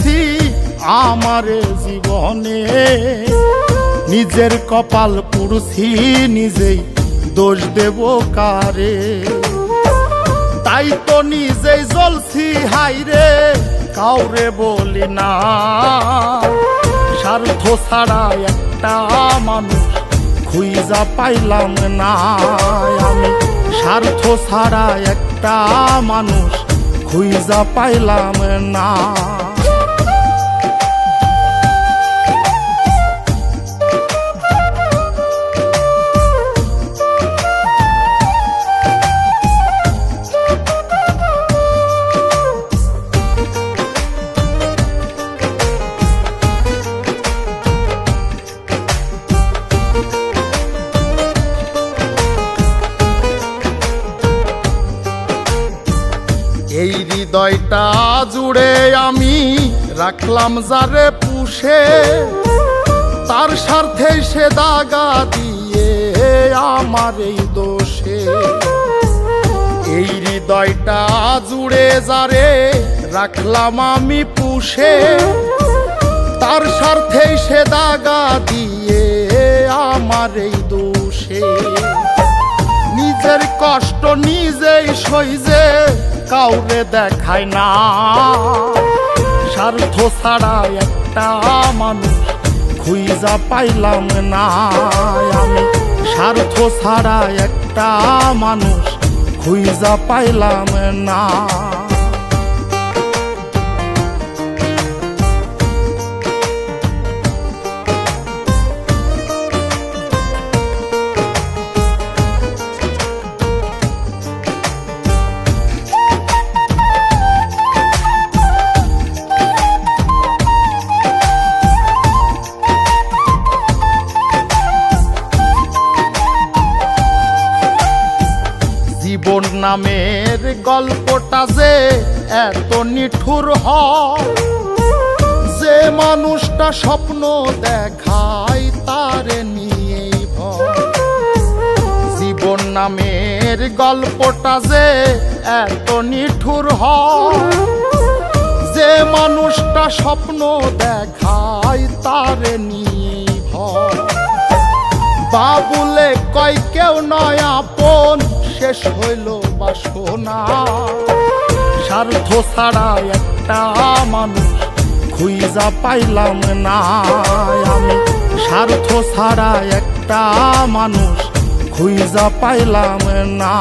গেছি আমারে জীবনে, নিজের কপাল পুড়ছি নিজেই, দোষ দেব কারে? তাই তো নিজেই জ্বলছি হাইরে, কাউরে বলি না। স্বার্থ ছাড়া একটা মানুষ খুঁজা পাইলাম না আমি, স্বার্থ ছাড়া একটা মানুষ খুঁজা পাইলাম না। এই হৃদয়টা জুড়ে আমি রাখলাম যারে পুষে, তার স্বার্থে সে দাগা দিয়ে আমার এই দোষে। এই হৃদয়টা জুড়ে যারে রাখলাম আমি পুষে, তার স্বার্থে সে দাগা দিয়ে আমার এই দোষে। নিজের কষ্ট নিজেই সইজে কাউরে দেখায় না, স্বার্থ ছাড়া একটা মানুষ খুঁজা পাইলাম না আমি, স্বার্থ ছাড়া একটা মানুষ খুঁজা পাইলাম না। জীবন নামের গল্পটা যে এত নিঠুর হয়, যে মানুষটা স্বপ্ন দেখায় তারে নিয়েই ভয়। জীবন নামের গল্পটা যে এত নিঠুর হয়, যে মানুষটা স্বপ্ন দেখায় তারে নিয়েই ভয়। বাবুলে কয় কেউ নয় আপন, শেষ হইল বাসনা। স্বার্থ ছাড়া একটা মানুষ খুঁজা পাইলাম না আমি, স্বার্থ ছাড়া একটা মানুষ খুঁজা পাইলাম না।